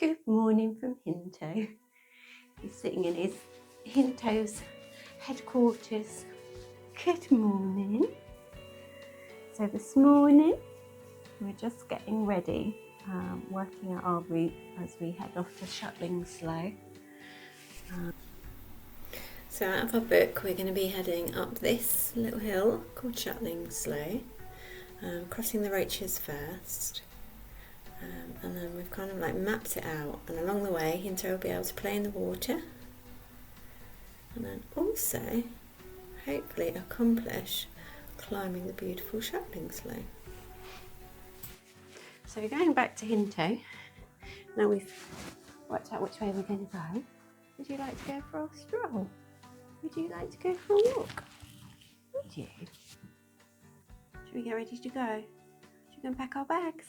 Good morning from Hinto. He's sitting in his Hinto's headquarters. Good morning. So this morning we're just getting ready, working out our route as we head off to Shutlingsloe. So out of our book we're going to be heading up this little hill called Shutlingsloe, crossing the Roaches first. And then we've kind of like mapped it out, and along the way Hinto will be able to play in the water and then also hopefully accomplish climbing the beautiful Shutlingsloe. So we're going back to Hinto. Now we've worked out which way we're going to go. Would you like to go for a stroll? Would you like to go for a walk? Would you? Should we get ready to go? Should we go and pack our bags?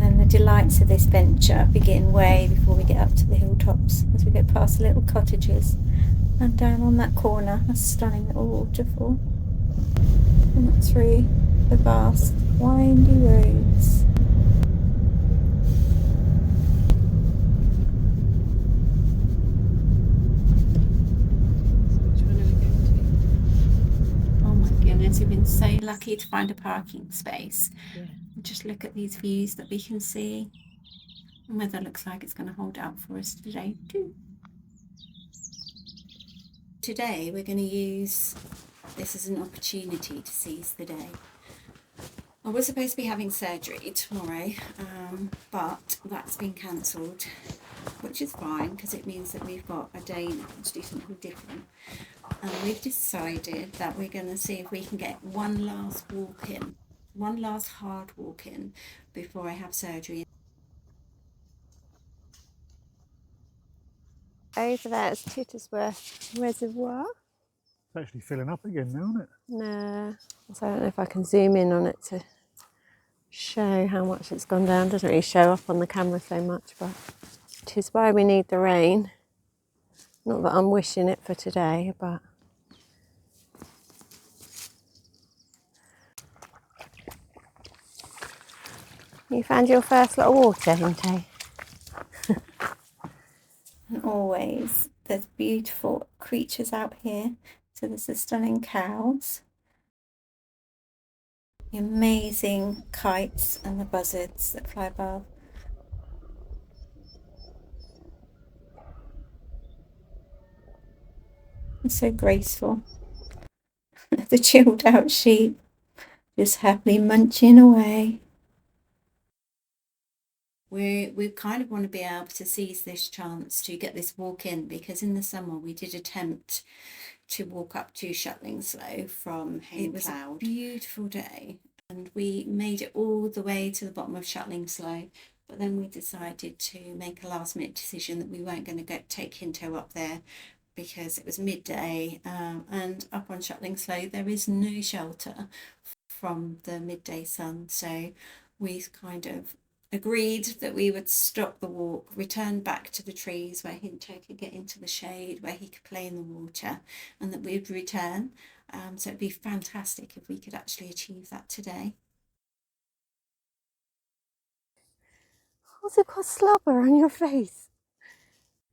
And the delights of this venture begin way before we get up to the hilltops, as we go past the little cottages and down on that corner a stunning little waterfall, and through the vast windy roads. We've been so lucky to find a parking space. Yeah. Just look at these views that we can see. The weather looks like it's going to hold out for us today too. Today we're going to use this as an opportunity to seize the day. I was supposed to be having surgery tomorrow, but that's been cancelled, which is fine because it means that we've got a day now to do something different. And we've decided that we're going to see if we can get one last walk in, one last hard walk in before I have surgery. Over there is Tittersworth Reservoir. It's actually filling up again now, isn't it? No, so I don't know if I can zoom in on it to show how much it's gone down. It doesn't really show up on the camera so much, but it is why we need the rain. Not that I'm wishing it for today, but you found your first lot of water, Hinto? And always, there's beautiful creatures out here. So there's the stunning cows, the amazing kites and the buzzards that fly above. It's so graceful. The chilled out sheep just happily munching away. We kind of want to be able to seize this chance to get this walk in, because in the summer we did attempt to walk up to Shutlingsloe from Hinto. It was a beautiful day and we made it all the way to the bottom of Shutlingsloe, but then we decided to make a last minute decision that we weren't going to take Hinto up there because it was midday, and up on Shutlingsloe there is no shelter from the midday sun, so we kind of agreed that we would stop the walk, return back to the trees where Hinto could get into the shade, where he could play in the water, and that we would return. So it'd be fantastic if we could actually achieve that today. What's it got slobber on your face?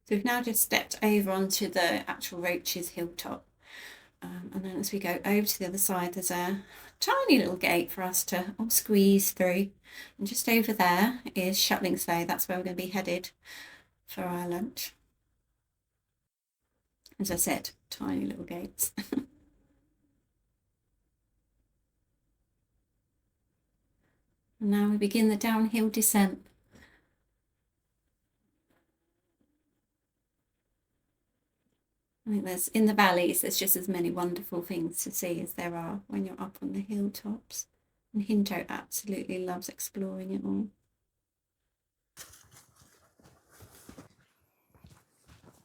So we've now just stepped over onto the actual Roaches hilltop. And then as we go over to the other side, there's a tiny little gate for us to squeeze through. And just over there is Shutlingsloe. That's where we're going to be headed for our lunch. As I said, tiny little gates. And now we begin the downhill descent. I think there's, in the valleys, there's just as many wonderful things to see as there are when you're up on the hilltops. And Hinto absolutely loves exploring it all.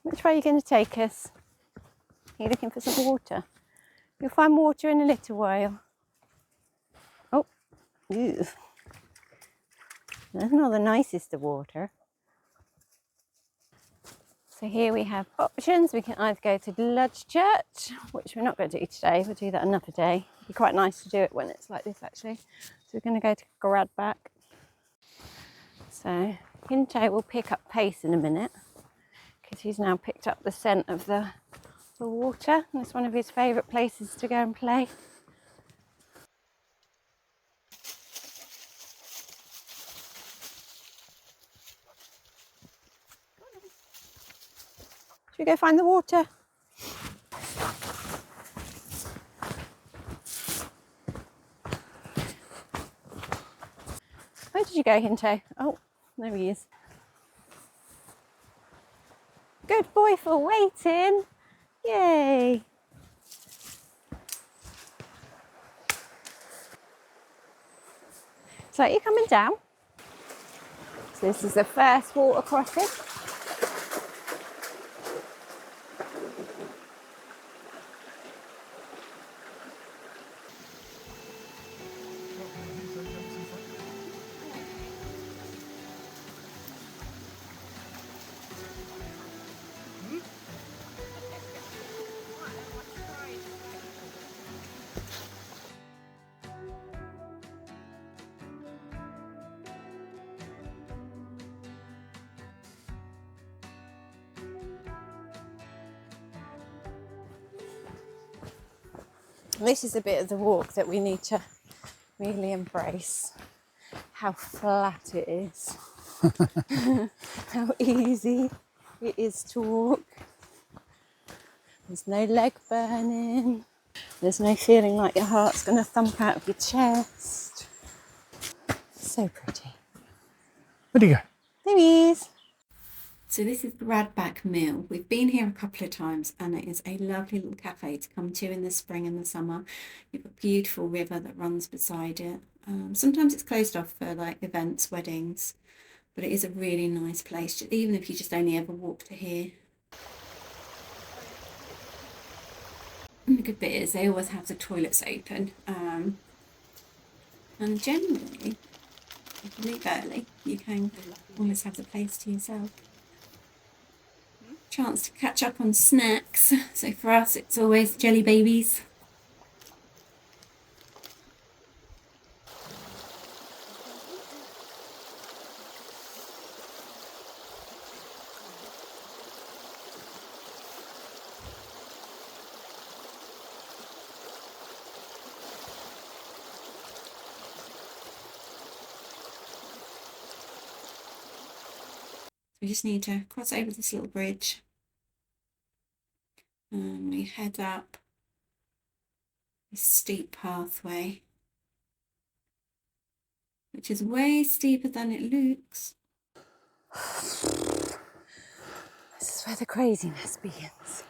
Which way are you going to take us? Are you looking for some water? You'll find water in a little while. Oh, ew. That's not the nicest of water. So here we have options. We can either go to the Lodge Church, which we're not going to do today. We'll do that another day. It'd be quite nice to do it when it's like this, actually. we're going to go to Gradback. So Hinto will pick up pace in a minute because he's now picked up the scent of the water, and it's one of his favourite places to go and play. Should we go find the water? Where did you go, Hinto? Oh, there he is. Good boy for waiting. Yay. So you're coming down. So this is the first water crossing. This is a bit of the walk that we need to really embrace. How flat it is. How easy it is to walk. There's no leg burning. There's no feeling like your heart's going to thump out of your chest. So pretty. Where'd he go? There he is. So this is Gradback Mill. We've been here a couple of times and it is a lovely little cafe to come to in the spring and the summer. You've got a beautiful river that runs beside it. Sometimes it's closed off for like events, weddings, but it is a really nice place, even if you just only ever walk to here. And the good bit is they always have the toilets open. And generally, if you leave early, you can always have the place to yourself. Chance to catch up on snacks. So for us, it's always jelly babies. We just need to cross over this little bridge and we head up this steep pathway, which is way steeper than it looks. This is where the craziness begins.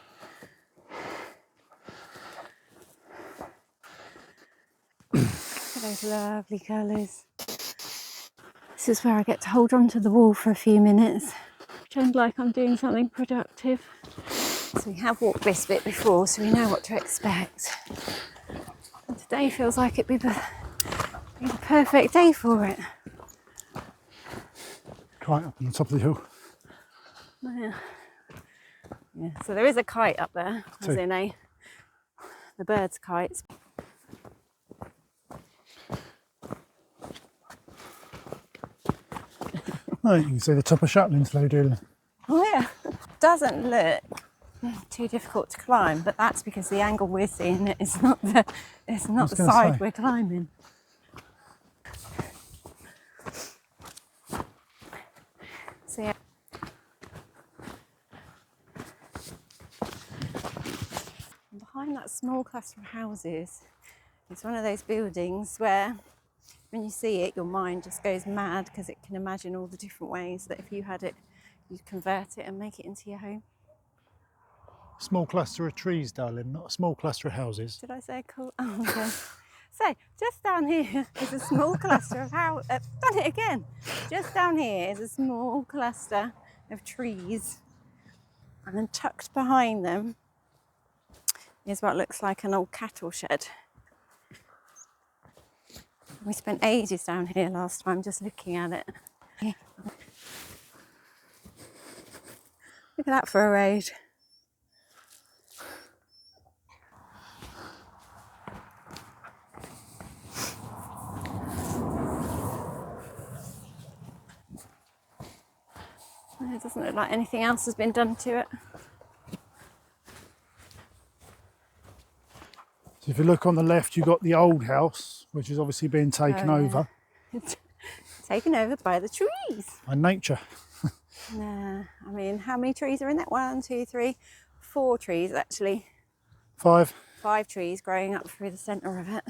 Look at those lovely colours. This is where I get to hold on to the wall for a few minutes, pretend like I'm doing something productive. So we have walked this bit before, so we know what to expect. And today feels like it'd be the perfect day for it. Kite up on the top of the hill. Yeah. So there is a kite up there, as in the bird's kites. Oh, you can see the top of Shutlingsloe, Dylan. Oh yeah. Doesn't look too difficult to climb, but that's because the angle we're seeing it is not the side we're climbing. So yeah. Behind that small cluster of houses, it's one of those buildings where when you see it, your mind just goes mad because it can imagine all the different ways that if you had it, you'd convert it and make it into your home. Small cluster of trees, darling, not a small cluster of houses. Did I say cool? Oh, okay. So, just down here is a small cluster of houses. Done it again. Just down here is a small cluster of trees. And then tucked behind them is what looks like an old cattle shed. We spent ages down here last time just looking at it. Look at that for a road. It doesn't look like anything else has been done to it. So if you look on the left, you've got the old house, which is obviously being taken over Taken over by the trees. by nature. Nah, I mean, how many trees are in that? 1, 2, 3, 4 trees actually. 5. 5 trees growing up through the centre of it.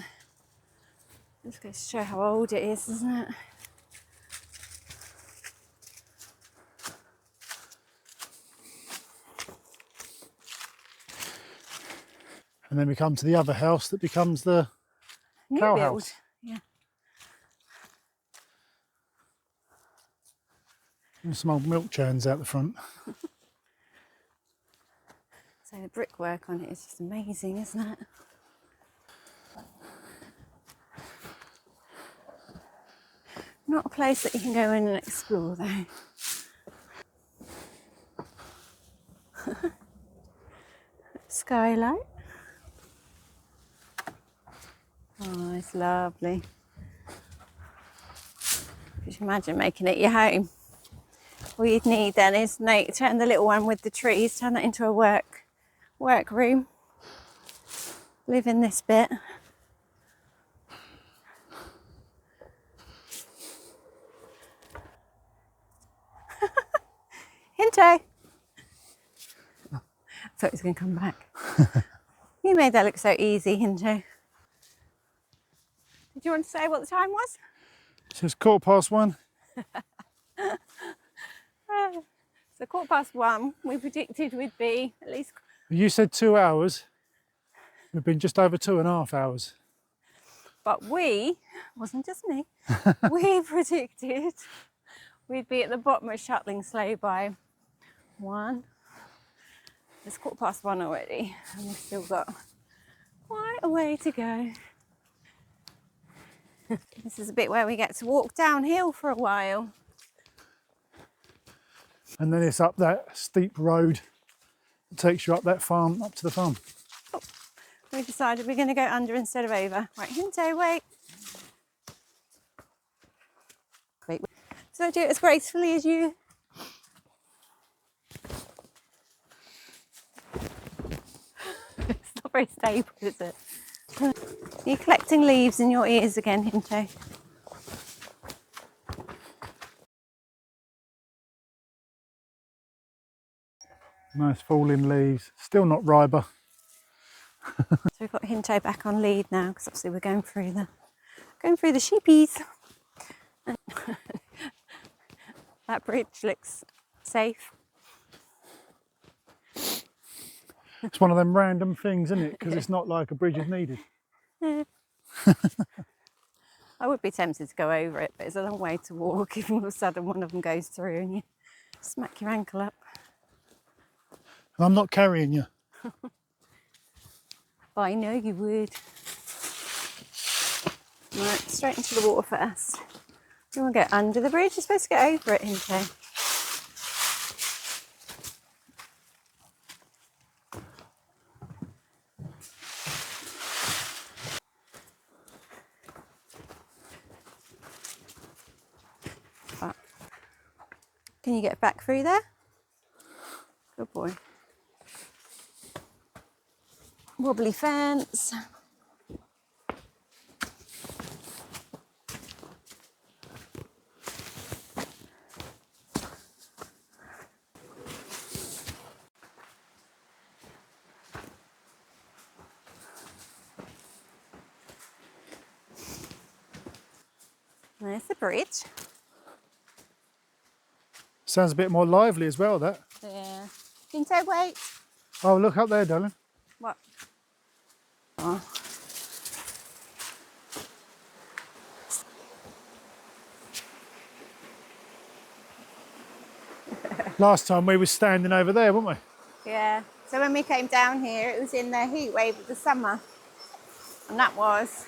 Just goes to show how old it is, doesn't it? And then we come to the other house that becomes the cow house. Yeah. There's some old milk churns out the front. So the brickwork on it is just amazing, isn't it? Not a place that you can go in and explore though. Skylight. Oh, it's lovely. Could you imagine making it your home? All you'd need then is turn the little one with the trees, turn that into a work room. Live in this bit. Hinto! I thought he was going to come back. You made that look so easy, Hinto. Did you want to say what the time was? So it's 1:15. So 1:15, we predicted we'd be at least... You said 2 hours. We've been just over 2.5 hours. But wasn't just me, we predicted we'd be at the bottom of Shutlingsloe by 1. It's 1:15 already, and we've still got quite a way to go. This is a bit where we get to walk downhill for a while. And then it's up that steep road that takes you up that farm, up to the farm. Oh, we decided we're going to go under instead of over. Right, Hinto, wait. Wait. So I do it as gracefully as you. It's not very stable, is it? You're collecting leaves in your ears again, Hinto. Nice falling leaves. Still not Riber. So we've got Hinto back on lead now because obviously we're going through the sheepies. And that bridge looks safe. It's one of them random things, isn't it? Because it's not like a bridge is needed. Yeah. I would be tempted to go over it, but it's a long way to walk if all of a sudden one of them goes through and you smack your ankle up. I'm not carrying you. I know you would. Right, straight into the water first. You want to go under the bridge? You're supposed to get over it, Hinto. Can you get back through there? Good boy. Wobbly fence. There's the bridge. Sounds a bit more lively as well, that. Yeah. Hinto, wait. Oh, look up there, darling. What? Oh. Last time we were standing over there, weren't we? Yeah. So when we came down here, it was in the heat wave of the summer. And that was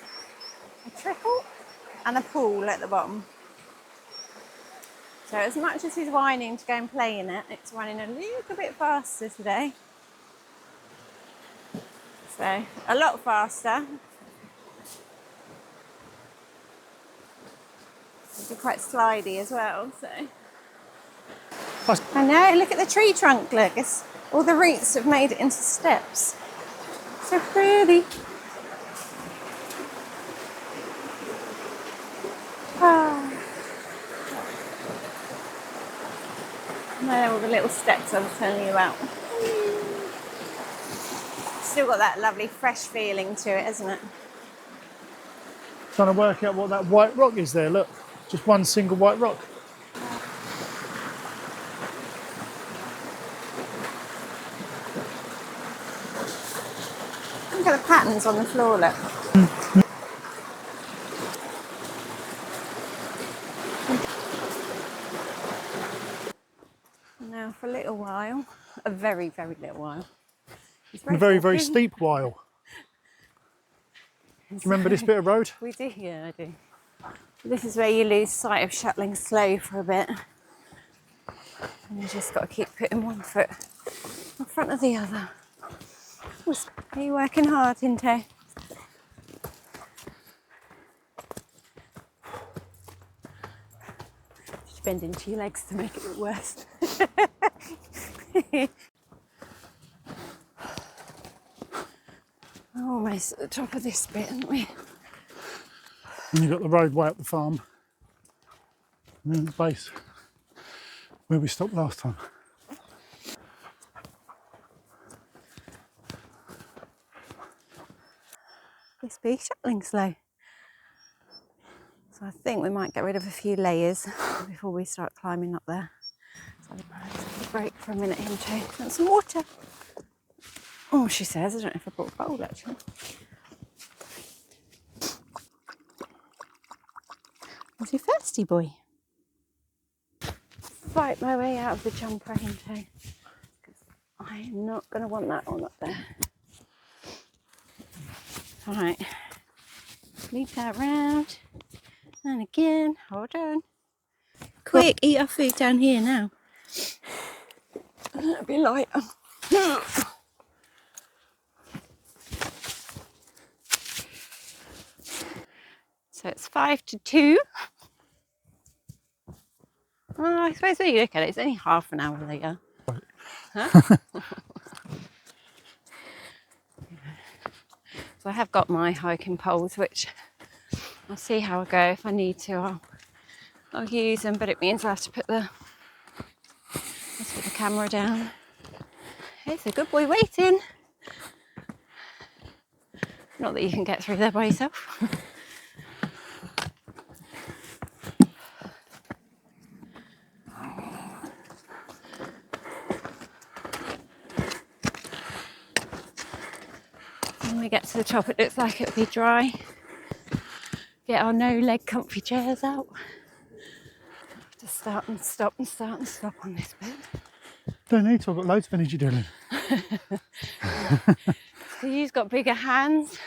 a trickle and a pool at the bottom. So as much as he's whining to go and play in it, it's running a little bit faster today. So a lot faster. It'll be quite slidey as well, so. I know, look at the tree trunk, look. All the roots have made it into steps. So pretty. Ah. And there are all the little steps I was telling you about. Still got that lovely fresh feeling to it, hasn't it? Trying to work out what that white rock is there, look. Just one single white rock. Look at the patterns on the floor, look. Now for a little while, a very, very little while. A very, very steep while. Do you remember this bit of road? We do, yeah, I do. This is where you lose sight of Shutlingsloe for a bit. And you just got to keep putting one foot in front of the other. Are you working hard, Hinto? Just bend into your legs to make it look worse. Almost at the top of this bit, aren't we? And you've got the road way up the farm. And then the base where we stopped last time. This be Shutlingsloe. So I think we might get rid of a few layers before we start climbing up there. So let's take a break for a minute, Hinto. Want some water? Oh, she says. I don't know if I brought a bowl, actually. Is he thirsty, boy? Fight my way out of the jumper, Hinto. I am not going to want that one up there. All right. Leave that round. And again. Hold on. Quick, eat our food down here now. That'll be lighter. So it's 1:55. Oh, I suppose when you look at it, it's only half an hour later. Huh? So I have got my hiking poles, which I'll see how I go. If I need to, I'll use them, but it means I have to put the camera down. It's a good boy waiting. Not that you can get through there by yourself. When we get to the top, it looks like it'll be dry. Get our no-leg comfy chairs out. Have to start and stop and start and stop on this bit. Don't need to, I've got loads of energy, darling. So you've got bigger hands.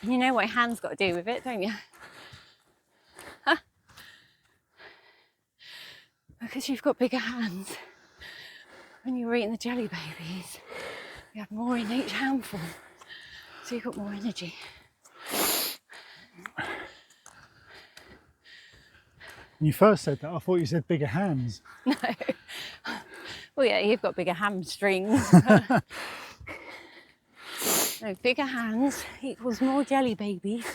You know what your hands got to do with it, don't you? Huh? Because you've got bigger hands. When you were eating the jelly babies, you had more in each handful. So you've got more energy. When you first said that, I thought you said bigger hands. No. Well, yeah, you've got bigger hamstrings. No, bigger hands equals more jelly babies.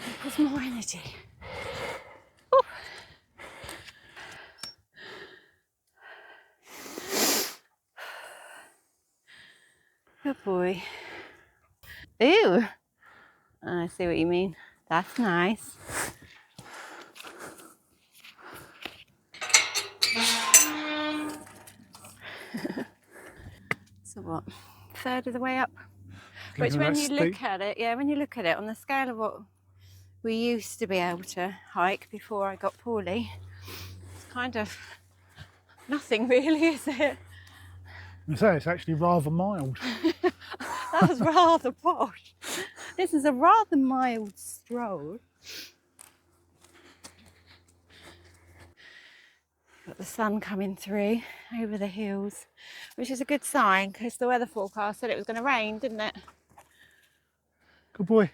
Equals more energy. Ooh. Good boy. Ooh. I see what you mean. That's nice. So what? Third of the way up. Which when you look at it, yeah, when you look at it on the scale of what we used to be able to hike before I got poorly, it's kind of nothing really, is it? I say it's actually rather mild. That was rather posh. This is a rather mild stroll. Got the sun coming through over the hills, which is a good sign because the weather forecast said it was going to rain, didn't it? Good boy.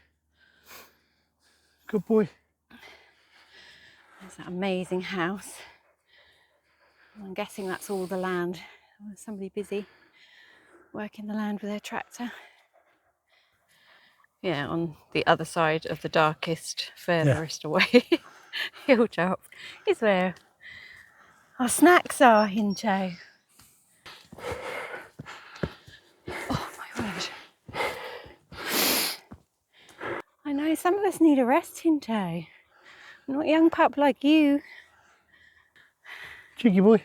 Good boy. There's that amazing house. I'm guessing that's all the land. There's somebody busy working the land with their tractor. Yeah, on the other side of the darkest, furthest away hilltop is where our snacks are, Hinto. Oh my word. I know some of us need a rest, Hinto. Not a young pup like you. Cheeky boy.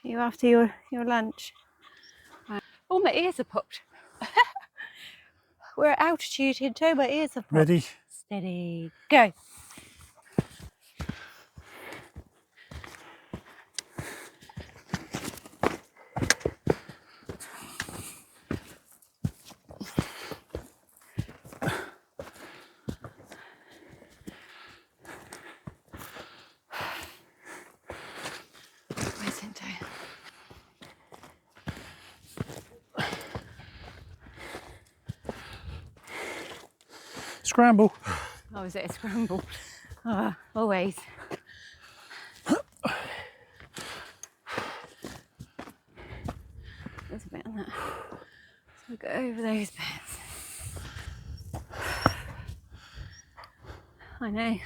You after your lunch? Oh, my ears are popped. We're at altitude, Hinto, my ears have popped. Ready? Steady, go. Where's Hinto? Scramble. Oh, is it a scramble? Oh, always. There's a bit on that. So we'll go over those bits. I know.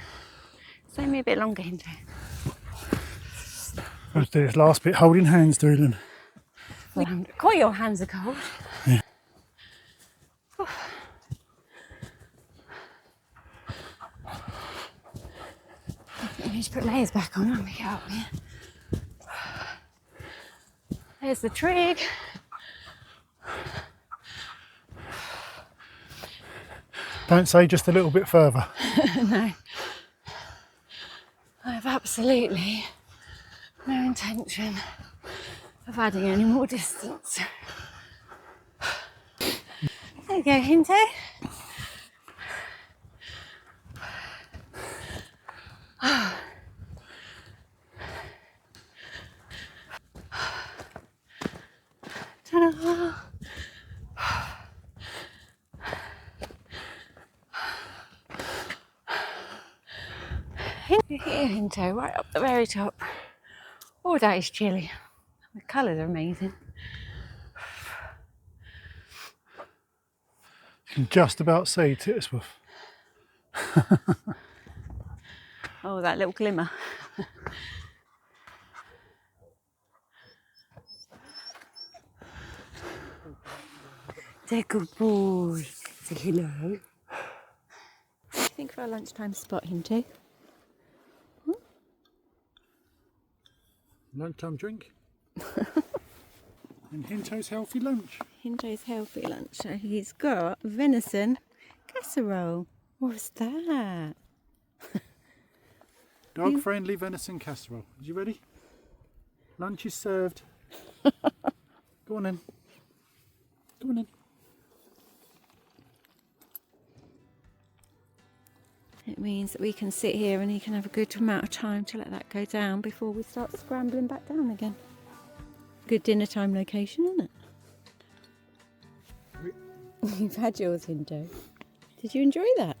Stay me a bit longer, Hinto. Let's do this last bit holding hands, Doolin. Quite your hands are cold. Yeah. I need to put layers back on when we get up here. There's the trig. Don't say just a little bit further. No. I have absolutely no intention of adding any more distance. There you go, Hinto. Ta-da! Here, Hinto, right up the very top. Oh, that is chilly. The colours are amazing. You can just about see Tittersworth. Oh, that little glimmer. They're good boy. Say hello. What do you think of our lunchtime spot, Hinto? Lunchtime drink. And Hinto's healthy lunch. Hinto's healthy lunch. So he's got venison casserole. What's that? Dog-friendly venison casserole. Are you ready? Lunch is served. Go on in. Go on in. It means that we can sit here and he can have a good amount of time to let that go down before we start scrambling back down again. Good dinner time location, isn't it? You've had yours, Hinto. Did you enjoy that?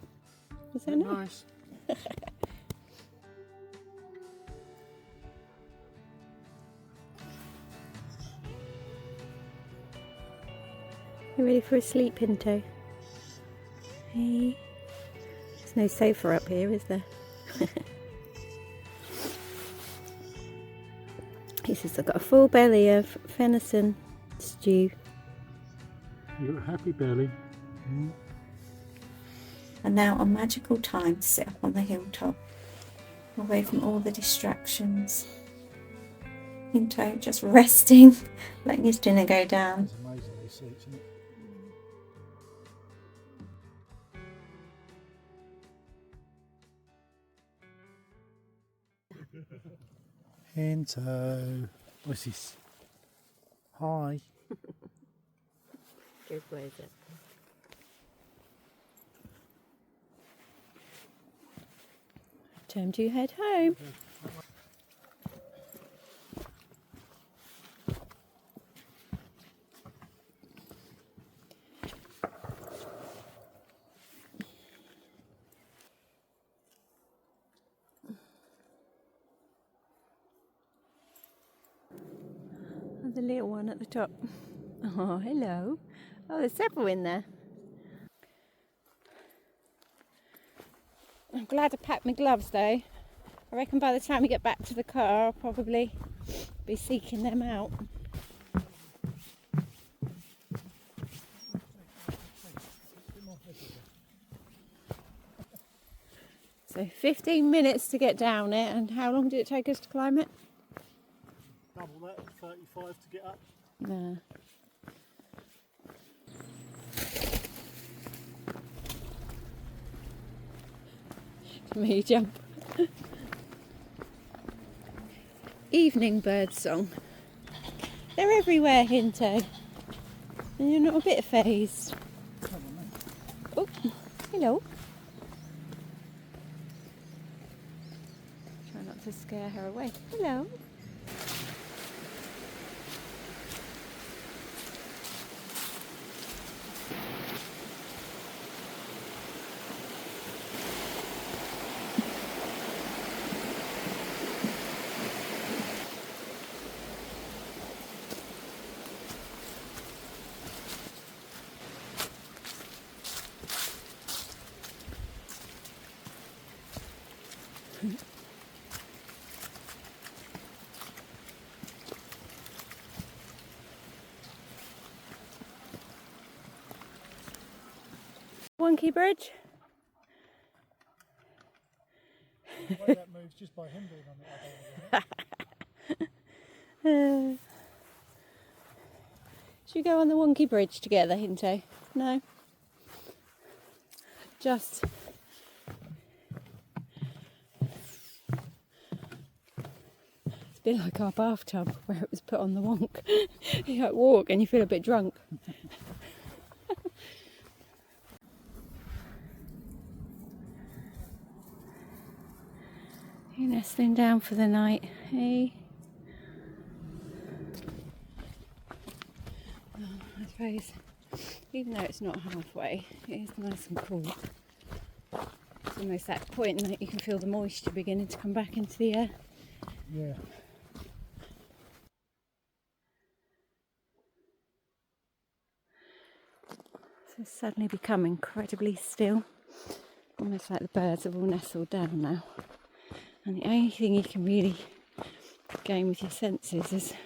Was that nice? You ready for a sleep, Hinto? Hey. There's no sofa up here, is there? He says I've got a full belly of venison stew. You've got a happy belly. And now a magical time to sit up on the hilltop, away from all the distractions. Hinto just resting, letting his dinner go down. It's amazing these seats, isn't it? Hinto. What's this? Hi. Good, where is it? Time to head home. the little one at the top. Oh, hello. Oh, there's several in there. I'm glad I packed my gloves though. I reckon by the time we get back to the car, I'll probably be seeking them out. So 15 minutes to get down it, and how long did it take us to climb it? Double that, 35 to get up. Yeah. Me jump. Evening bird song. They're everywhere, Hinto. And you're not a bit phased. Oh, hello. Try not to scare her away. Hello. Wonky bridge. The way that moves just by him being on it. Should we go on the wonky bridge together, Hinto? No? Just... It's a bit like our bathtub where it was put on the wonk. You like walk and you feel a bit drunk. You're nestling down for the night, hey? Oh, I suppose, even though it's not halfway, it is nice and cool. It's almost that point that you can feel the moisture beginning to come back into the air. Yeah. So it's suddenly become incredibly still. Almost like the birds have all nestled down now. And the only thing you can really gain with your senses is the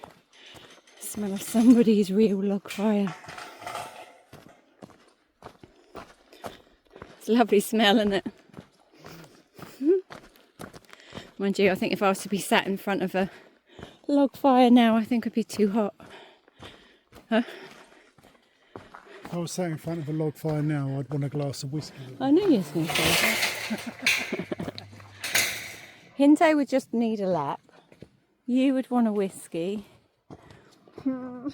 smell of somebody's real log fire. It's a lovely smell, isn't it? Mind you, I think if I was to be sat in front of a log fire now, I think I'd be too hot. Huh? If I was sat in front of a log fire now, I'd want a glass of whiskey. I knew you was going to say that. Hinto would just need a lap. You would want a whiskey. Yeah,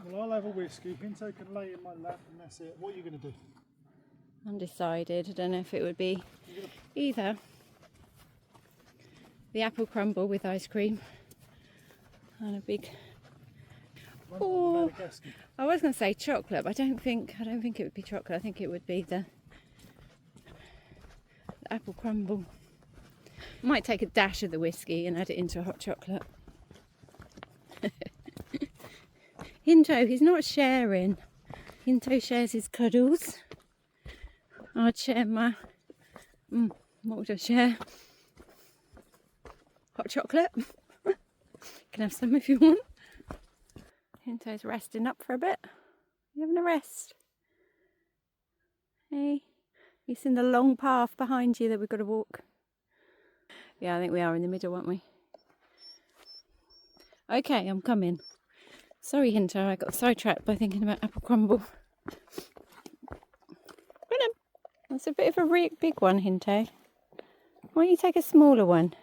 well, I'll have a whiskey. Hinto can lay in my lap and that's it. What are you going to do? Undecided. I don't know if it would be either the apple crumble with ice cream and a big... Oh, I was going to say chocolate, but I don't think it would be chocolate. I think it would be the apple crumble. Might take a dash of the whiskey and add it into a hot chocolate. Hinto, he's not sharing. Hinto shares his cuddles. I'd share my... what would I share? Hot chocolate. You can have some if you want. Hinto's resting up for a bit. You having a rest? Hey, you seen the long path behind you that we've got to walk? Yeah, I think we are in the middle, aren't we? Okay, I'm coming. Sorry, Hinto, I got sidetracked by thinking about apple crumble. That's a bit of a big one, Hinto. Why don't you take a smaller one?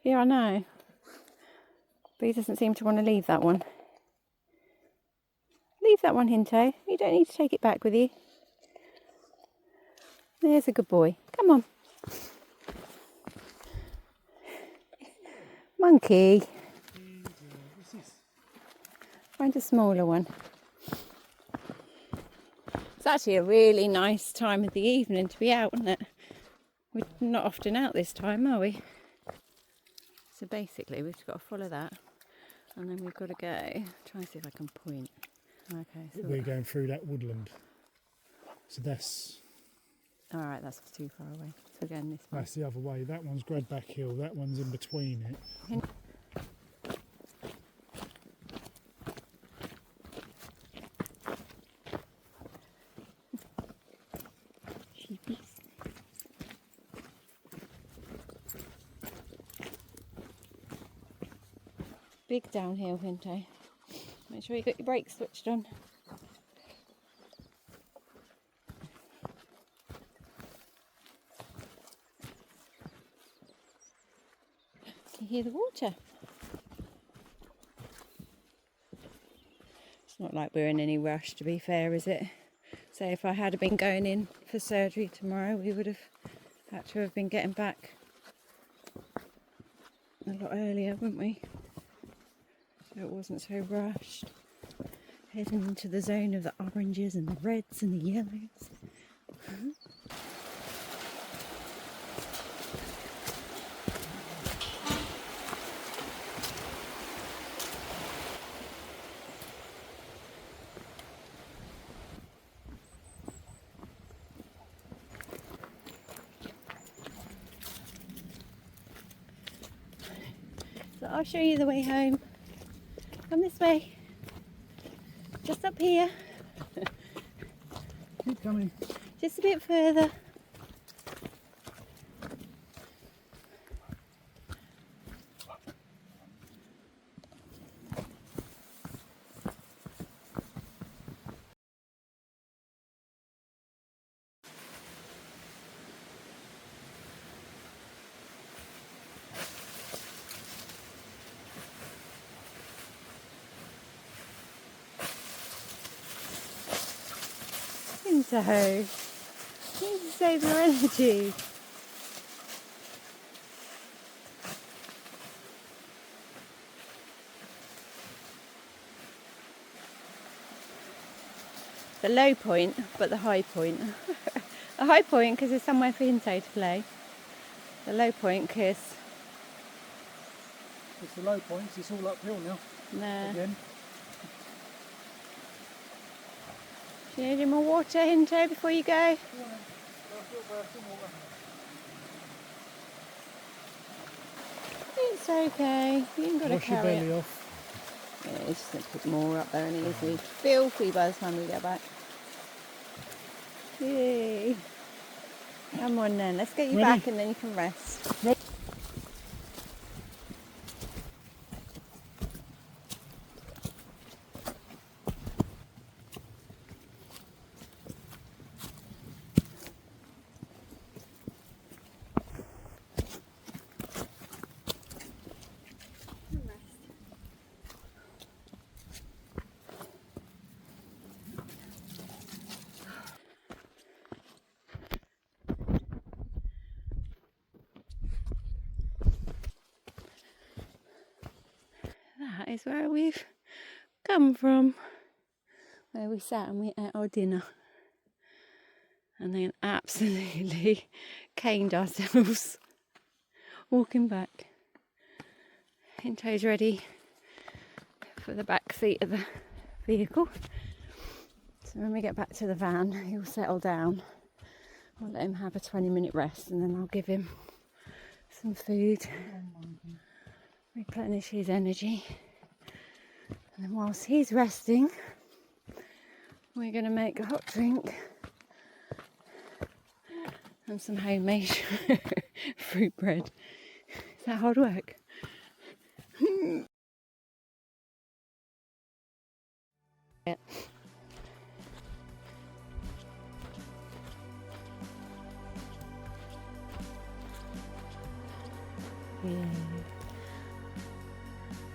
Yeah, I know. But he doesn't seem to want to leave that one. Leave that one, Hinto. You don't need to take it back with you. There's a good boy. Come on. Monkey. Find a smaller one. It's actually a really nice time of the evening to be out, isn't it? We're not often out this time, are we? So basically we've got to follow that, and then we've got to go, try and see if I can point. Okay, so we're going through that woodland. So that's... Alright, that's too far away. So we're going this way. That's the other way. That one's Gradback Hill, that one's in between it. Sheepies. Big downhill, Hinto. Make sure you got your brakes switched on. Can you hear the water? It's not like we're in any rush, to be fair, is it? So if I had been going in for surgery tomorrow, we would have had to have been getting back a lot earlier, wouldn't we? So it wasn't so rushed. Heading into the zone of the oranges and the reds and the yellows. So I'll show you the way home. Come this way. Just up here. Keep coming. Just a bit further. Hinto, you need to save your energy. The low point, but the high point. The high point because there's somewhere for Hinto to play. The low point because... It's the low points, it's all uphill now. Nah. Again. Do you need any more water, Hinto, before you go? It's okay. You ain't got to Wash your carry belly it. off. Yeah, it's just going to put more up there and it'll be filthy by the time we get back. Yay. Come on then, let's get you Ready? back and then you can rest. Ready? That is where we've come from, where we sat and we ate our dinner and then absolutely caned ourselves walking back. Hinto's ready for the back seat of the vehicle, so when we get back to the van he'll settle down. I'll let him have a 20-minute rest and then I'll give him some food, replenish his energy, and then whilst he's resting we're going to make a hot drink and some homemade fruit bread. Is that hard work? Yeah.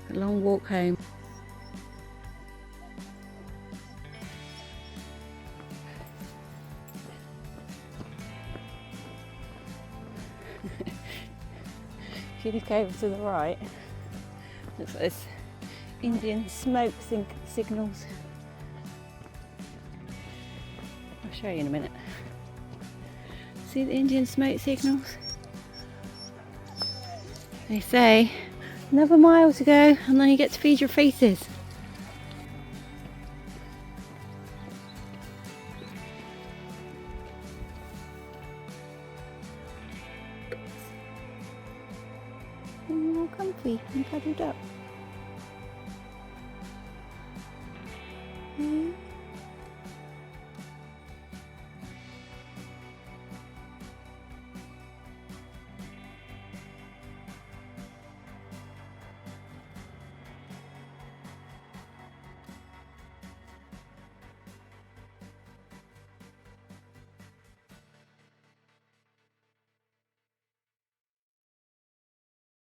A long walk home. If you look over to the right, looks like this Indian smoke signals. I'll show you in a minute. See the Indian smoke signals? They say another mile to go and then you get to feed your faces. And you're all comfy and cuddled up. Yeah.